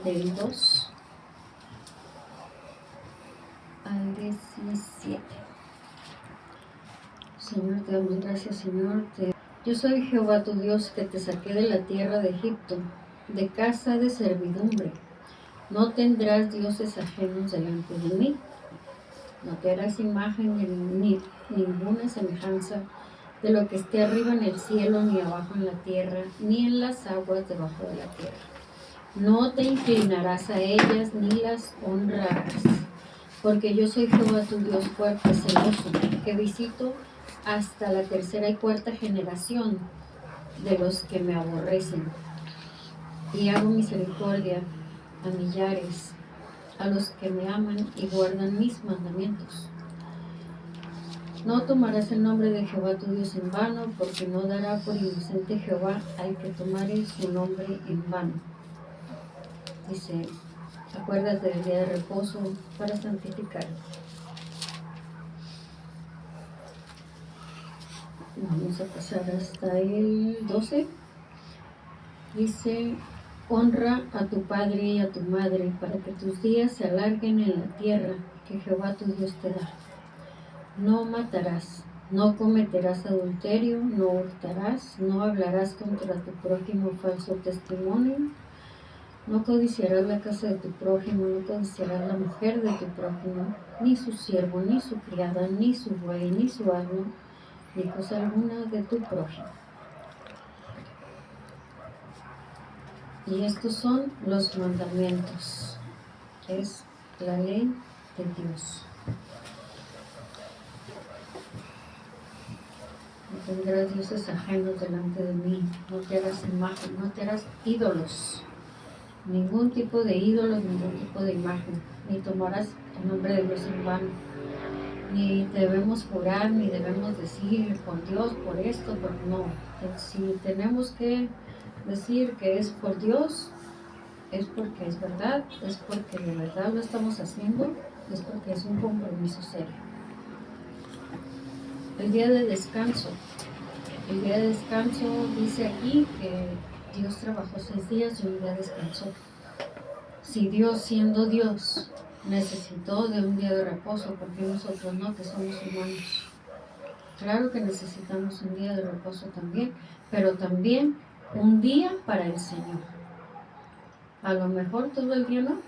del 2 al 17. Señor, te damos gracias, Señor. Yo soy Jehová tu Dios, que te saqué de la tierra de Egipto, de casa de servidumbre. No tendrás dioses ajenos delante de mí. No te harás imagen ni ninguna semejanza de lo que esté arriba en el cielo, ni abajo en la tierra, ni en las aguas debajo de la tierra. No te inclinarás a ellas, ni las honrarás, porque yo soy Jehová tu Dios fuerte, celoso, que visito hasta la tercera y cuarta generación de los que me aborrecen, y hago misericordia a millares, a los que me aman y guardan mis mandamientos. No tomarás el nombre de Jehová tu Dios en vano, porque no dará por inocente Jehová al que tomare su nombre en vano. Dice, acuérdate del día de reposo para santificarlo. Vamos a pasar hasta el 12. Dice, honra a tu padre y a tu madre, para que tus días se alarguen en la tierra que Jehová tu Dios te da. No matarás, no cometerás adulterio, no hurtarás, no hablarás contra tu prójimo falso testimonio, no codiciarás la casa de tu prójimo, no codiciarás la mujer de tu prójimo, ni su siervo, ni su criada, ni su buey, ni su asno, ni cosa alguna de tu prójimo. Y estos son los mandamientos, es la ley de Dios. No tendrás dioses ajenos delante de mí, no te harás imagen, no te harás ídolos, ningún tipo de ídolos, ningún tipo de imagen, ni tomarás el nombre de Dios en vano, ni debemos jurar, ni debemos decir por Dios, por esto, por no. Si tenemos que decir que es por Dios, es porque es verdad, es porque de verdad lo estamos haciendo, es porque es un compromiso serio. El día de descanso. El día de descanso dice aquí que Dios trabajó 6 días y un día descansó. Si Dios, siendo Dios, necesitó de un día de reposo, ¿por qué nosotros no, que somos humanos? Claro que necesitamos un día de reposo también, pero también un día para el Señor. A lo mejor todo el día no,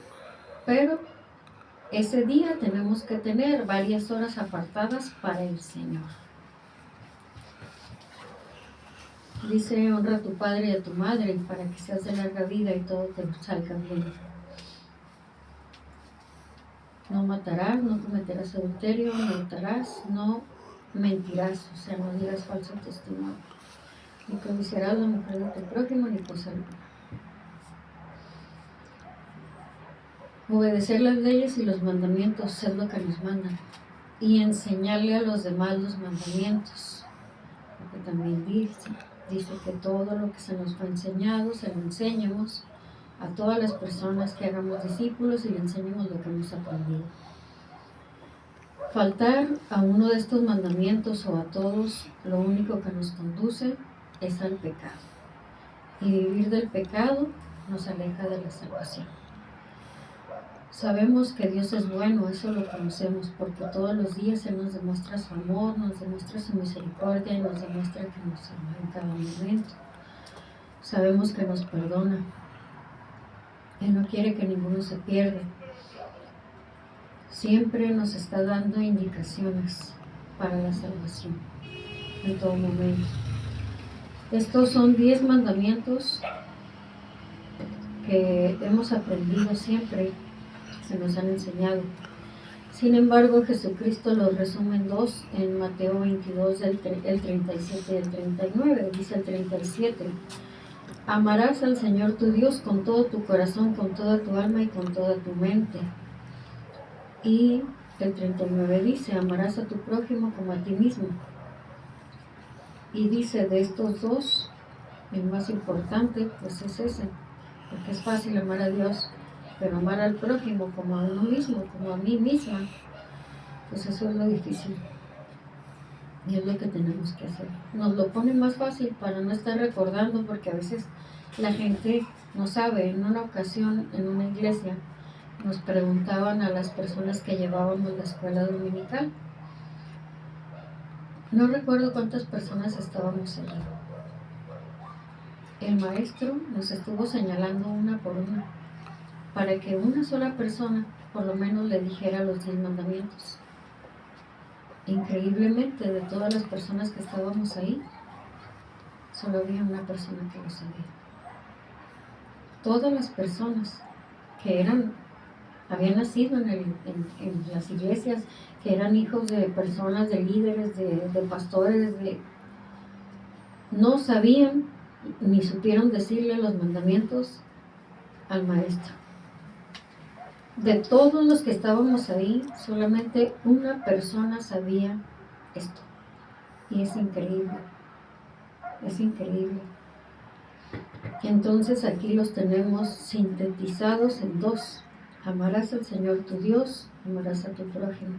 pero ese día tenemos que tener varias horas apartadas para el Señor. Dice, honra a tu padre y a tu madre para que seas de larga vida y todo te salga bien. No matarás, no cometerás adulterio, no hurtarás, no mentirás, o sea, no dirás falso testimonio. Ni codiciarás la mujer de tu prójimo, ni cosa alguna. Obedecer las leyes y los mandamientos es lo que nos mandan. Y enseñarle a los demás los mandamientos. Porque también dice que todo lo que se nos fue enseñado, se lo enseñemos a todas las personas, que hagamos discípulos y le enseñemos lo que hemos aprendido. Faltar a uno de estos mandamientos o a todos, lo único que nos conduce es al pecado. Y vivir del pecado nos aleja de la salvación. Sabemos que Dios es bueno, eso lo conocemos, porque todos los días Él nos demuestra su amor, nos demuestra su misericordia y nos demuestra que nos ama en cada momento. Sabemos que nos perdona. Él no quiere que ninguno se pierda. Siempre nos está dando indicaciones para la salvación en todo momento. Estos son 10 mandamientos que hemos aprendido siempre, se nos han enseñado. Sin embargo, Jesucristo los resume en 2 en Mateo 22, el 37 y el 39. Dice el 37, amarás al Señor tu Dios con todo tu corazón, con toda tu alma y con toda tu mente. Y el 39 dice, amarás a tu prójimo como a ti mismo. Y dice, de estos dos, el más importante pues es ese, porque es fácil amar a Dios, pero amar al prójimo como a uno mismo, como a mí misma, pues eso es lo difícil. Y es lo que tenemos que hacer. Nos lo pone más fácil para no estar recordando, porque a veces la gente No sabe, en una ocasión en una iglesia nos preguntaban a las personas que llevábamos la escuela dominical. No recuerdo cuántas personas estábamos allí. El maestro nos estuvo señalando una por una para que una sola persona por lo menos le dijera los 10 mandamientos. Increíblemente, de todas las personas que estábamos ahí, solo había una persona que lo sabía. Todas las personas que habían nacido en las iglesias, que eran hijos de personas, de líderes, de pastores, no sabían ni supieron decirle los mandamientos al maestro. De todos los que estábamos ahí, solamente una persona sabía esto. Y es increíble. Es increíble. Entonces aquí los tenemos sintetizados en dos. Amarás al Señor tu Dios, amarás a tu prójimo.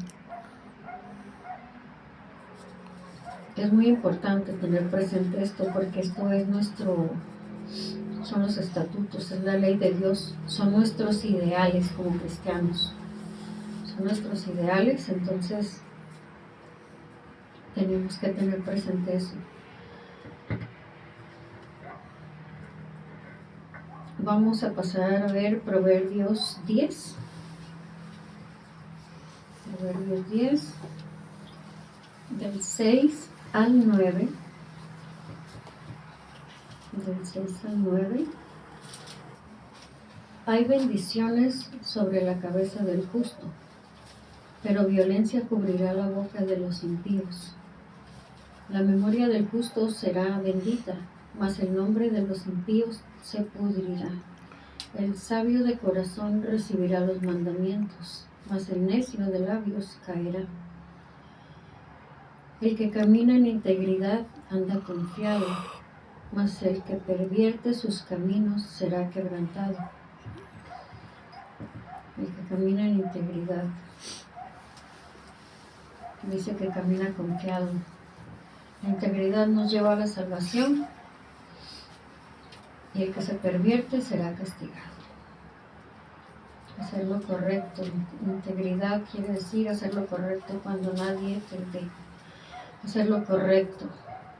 Es muy importante tener presente esto porque esto es son los estatutos, es la ley de Dios, son nuestros ideales como cristianos. Son nuestros ideales, entonces tenemos que tener presente eso. Vamos a pasar a ver Proverbios 10. Proverbios 10, del 6 al 9. Del 6 al 9. Hay bendiciones sobre la cabeza del justo, pero violencia cubrirá la boca de los impíos. La memoria del justo será bendita, mas el nombre de los impíos se pudrirá. El sabio de corazón recibirá los mandamientos, mas el necio de labios caerá. El que camina en integridad anda confiado, mas el que pervierte sus caminos será quebrantado. El que camina en integridad dice que camina confiado. La integridad nos lleva a la salvación y el que se pervierte será castigado. Hacer lo correcto. Integridad quiere decir hacer lo correcto cuando nadie te ve. Hacer lo correcto.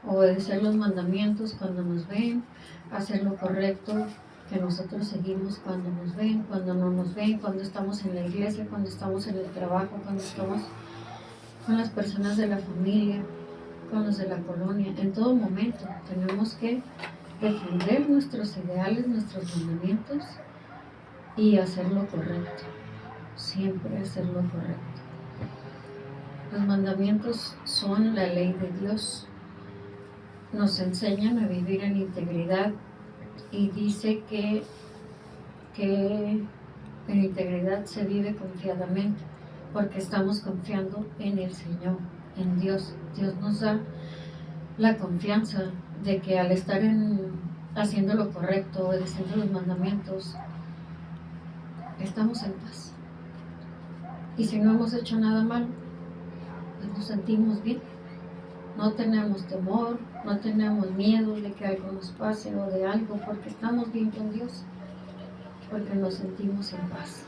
Obedecer los mandamientos cuando nos ven. Hacer lo correcto que nosotros seguimos cuando nos ven, cuando no nos ven, cuando estamos en la iglesia, cuando estamos en el trabajo, cuando estamos con las personas de la familia, con los de la colonia. En todo momento tenemos que defender nuestros ideales, nuestros mandamientos y hacer lo correcto. Siempre hacer lo correcto. Los mandamientos son la ley de Dios. Nos enseñan a vivir en integridad y dice que en integridad se vive confiadamente porque estamos confiando en el Señor, en Dios. Dios nos da la confianza de que al estar haciendo lo correcto, obedeciendo los mandamientos, estamos en paz. Y si no hemos hecho nada malo, pues nos sentimos bien. No tenemos temor, no tenemos miedo de que algo nos pase o de algo, porque estamos bien con Dios, porque nos sentimos en paz.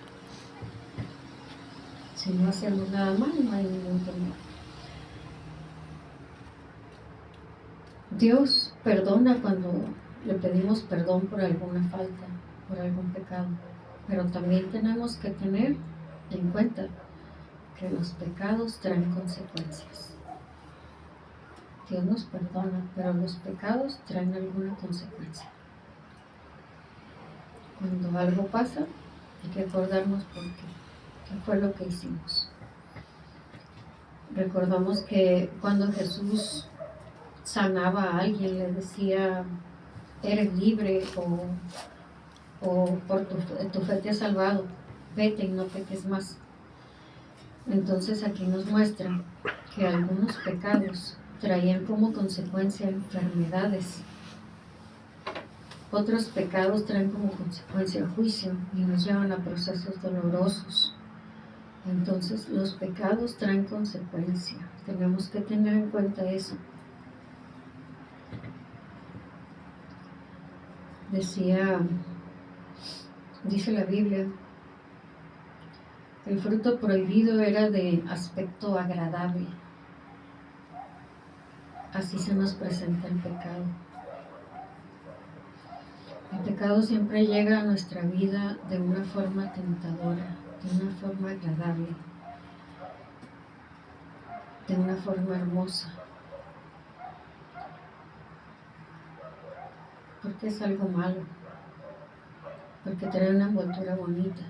Si no hacemos nada mal, no hay ningún temor. Dios perdona cuando le pedimos perdón por alguna falta, por algún pecado, pero también tenemos que tener en cuenta que los pecados traen consecuencias. Dios nos perdona, pero los pecados traen alguna consecuencia. Cuando algo pasa, hay que acordarnos por qué fue lo que hicimos. Recordamos que cuando Jesús sanaba a alguien, le decía, eres libre o por tu fe te has salvado, vete y no peques más. Entonces aquí nos muestra que algunos pecados traían como consecuencia enfermedades. Otros pecados traen como consecuencia juicio y nos llevan a procesos dolorosos. Entonces los pecados traen consecuencia. Tenemos que tener en cuenta eso. Decía Dice la Biblia, el fruto prohibido era de aspecto agradable. Así se nos presenta el pecado. El pecado siempre llega a nuestra vida de una forma tentadora, de una forma agradable, de una forma hermosa, porque es algo malo, porque trae una envoltura bonita,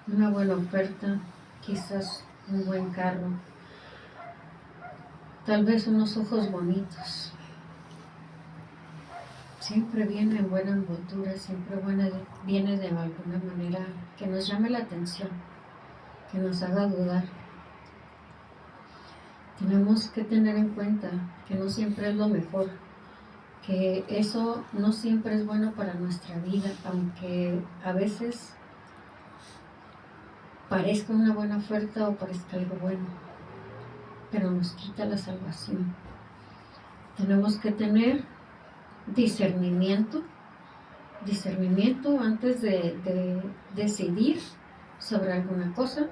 una buena oferta, quizás un buen carro, tal vez unos ojos bonitos. Siempre viene en buena envoltura, siempre viene de alguna manera que nos llame la atención, que nos haga dudar. Tenemos que tener en cuenta que no siempre es lo mejor, que eso no siempre es bueno para nuestra vida, aunque a veces parezca una buena oferta o parezca algo bueno, pero nos quita la salvación. Tenemos que tener discernimiento antes de decidir sobre alguna cosa,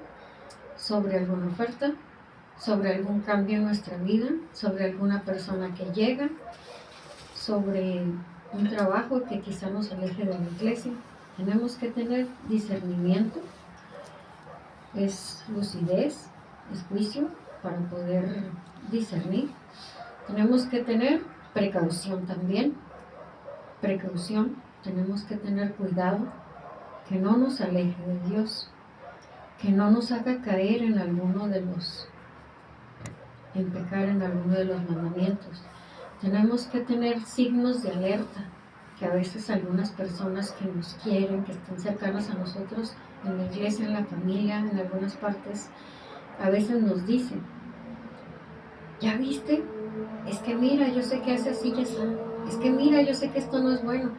sobre alguna oferta, sobre algún cambio en nuestra vida, sobre alguna persona que llega, sobre un trabajo que quizá nos aleje de la iglesia. Tenemos que tener discernimiento, es lucidez, es juicio para poder discernir. Tenemos que tener precaución también, tenemos que tener cuidado que no nos aleje de Dios, que no nos haga caer en pecar en alguno de los mandamientos. Tenemos que tener signos de alerta, que a veces algunas personas que nos quieren, que están cercanas a nosotros, en la iglesia, en la familia, en algunas partes, a veces nos dicen, ¿ya viste? Es que mira, yo sé que hace así y así. Es que mira, yo sé que esto no es bueno.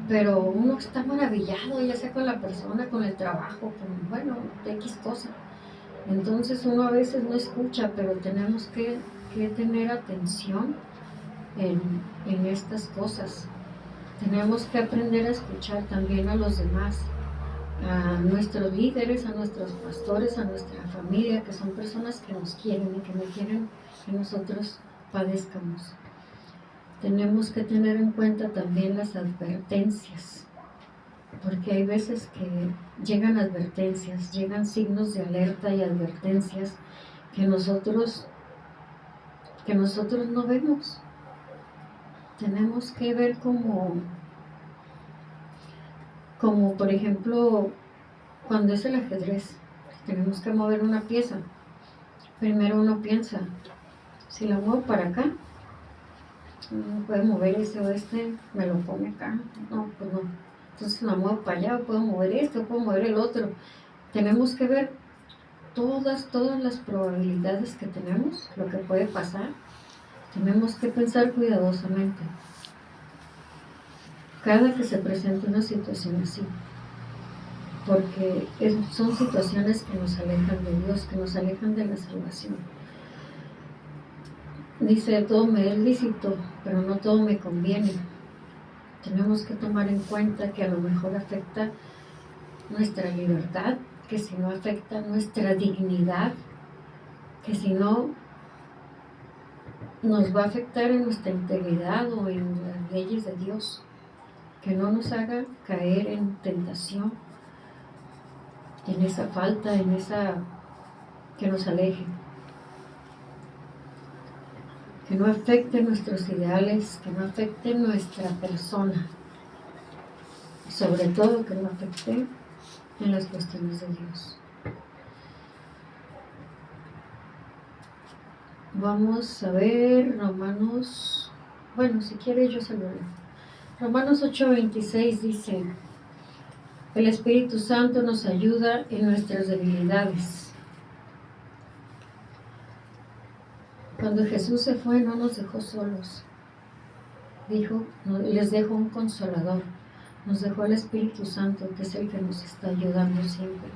Pero uno está maravillado, ya sea con la persona, con el trabajo, con X cosa. Entonces uno a veces no escucha, pero tenemos que tener atención en estas cosas. Tenemos que aprender a escuchar también a los demás, a nuestros líderes, a nuestros pastores, a nuestra familia, que son personas que nos quieren y que no quieren que nosotros padezcamos. Tenemos que tener en cuenta también las advertencias, porque hay veces que llegan advertencias, llegan signos de alerta y advertencias que nosotros no vemos. Tenemos que ver como por ejemplo, cuando es el ajedrez, tenemos que mover una pieza. Primero uno piensa, si la muevo para acá, puede mover ese o este, me lo pone acá. No, pues no. Entonces la muevo para allá, puedo mover este, puedo mover el otro. Tenemos que ver todas las probabilidades que tenemos, lo que puede pasar. Tenemos que pensar cuidadosamente cada que se presente una situación así, porque son situaciones que nos alejan de Dios, que nos alejan de la salvación. Dice, todo me es lícito, pero no todo me conviene. Tenemos que tomar en cuenta que a lo mejor afecta nuestra libertad, que si no afecta nuestra dignidad, que si no nos va a afectar en nuestra integridad o en las leyes de Dios, que no nos haga caer en tentación, en esa falta, que nos aleje. Que no afecte nuestros ideales, que no afecte nuestra persona, y sobre todo que no afecte en las cuestiones de Dios. Vamos a ver Romanos, si quiere yo se lo leo. Romanos 8:26 dice, el Espíritu Santo nos ayuda en nuestras debilidades. Cuando Jesús se fue, no nos dejó solos. Dijo, les dejo un consolador. Nos dejó el Espíritu Santo, que es el que nos está ayudando siempre.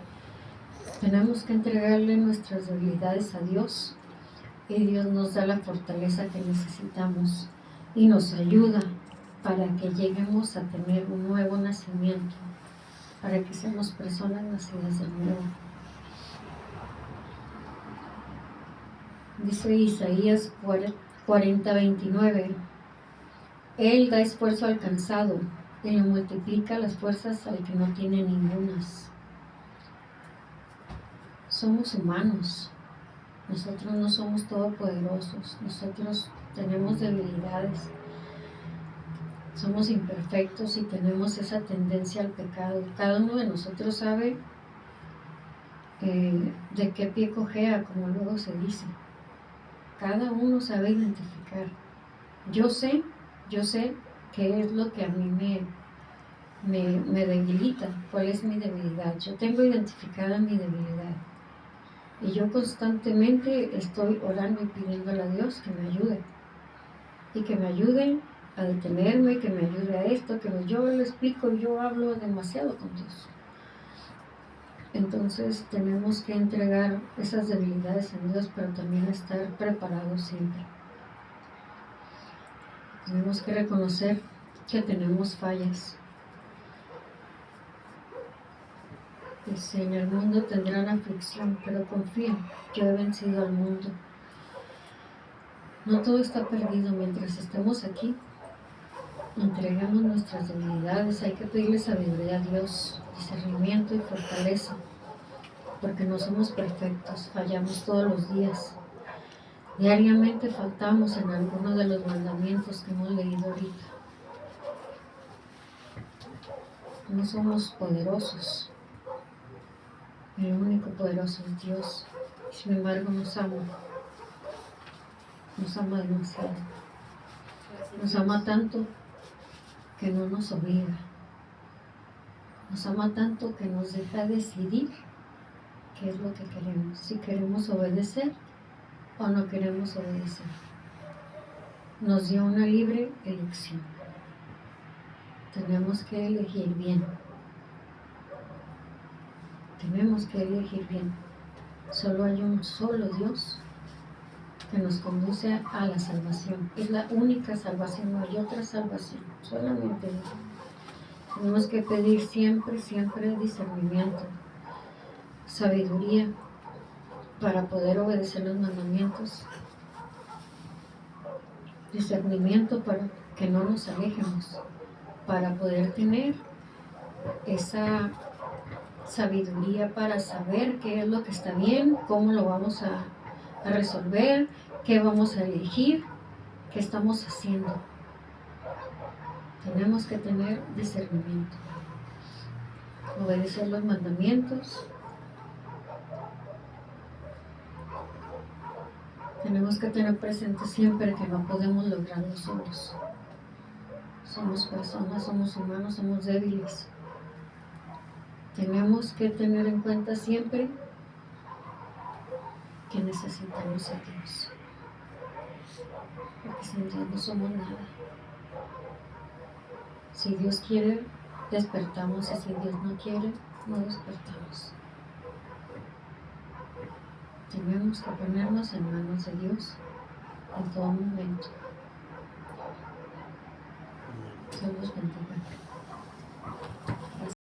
Tenemos que entregarle nuestras debilidades a Dios y Dios nos da la fortaleza que necesitamos y nos ayuda para que lleguemos a tener un nuevo nacimiento, para que seamos personas nacidas de nuevo. Dice Isaías 40:29, Él da esfuerzo al cansado y le multiplica las fuerzas al que no tiene ningunas. Somos humanos, nosotros no somos todopoderosos, nosotros tenemos debilidades, somos imperfectos y tenemos esa tendencia al pecado. Cada uno de nosotros sabe de qué pie cojea, como luego se dice. Cada uno sabe identificar. Yo sé qué es lo que a mí me debilita, cuál es mi debilidad. Yo tengo identificada mi debilidad. Y yo constantemente estoy orando y pidiéndole a Dios que me ayude. Y que me ayude a detenerme, que me ayude a esto, yo le explico, yo hablo demasiado con Dios. Entonces tenemos que entregar esas debilidades en Dios, pero también estar preparados siempre. Tenemos que reconocer que tenemos fallas. Dice, en el mundo tendrán aflicción, pero confíen, yo he vencido al mundo. No todo está perdido mientras estemos aquí. Entreguemos nuestras debilidades, hay que pedirle sabiduría a Dios, discernimiento y fortaleza, porque no somos perfectos, fallamos todos los días. Diariamente faltamos en alguno de los mandamientos que hemos leído ahorita. No somos poderosos, el único poderoso es Dios, sin embargo nos ama demasiado, nos ama tanto que no nos obliga, nos ama tanto que nos deja decidir qué es lo que queremos, si queremos obedecer o no queremos obedecer. Nos dio una libre elección. Tenemos que elegir bien. Tenemos que elegir bien. Solo hay un solo Dios que nos conduce a la salvación. Es la única salvación, no hay otra salvación, solamente Dios. Tenemos que pedir siempre discernimiento, sabiduría para poder obedecer los mandamientos, discernimiento para que no nos alejemos, para poder tener esa sabiduría para saber qué es lo que está bien, cómo lo vamos a resolver, qué vamos a elegir, qué estamos haciendo. Tenemos que tener discernimiento, obedecer los mandamientos. Tenemos que tener presente siempre que no podemos lograrlo solos. Somos personas, somos humanos, somos débiles. Tenemos que tener en cuenta siempre que necesitamos a Dios, porque sin Dios no somos nada. Si Dios quiere, despertamos, y si Dios no quiere, no despertamos. Tenemos que ponernos en manos de Dios en todo momento. Dios los bendiga.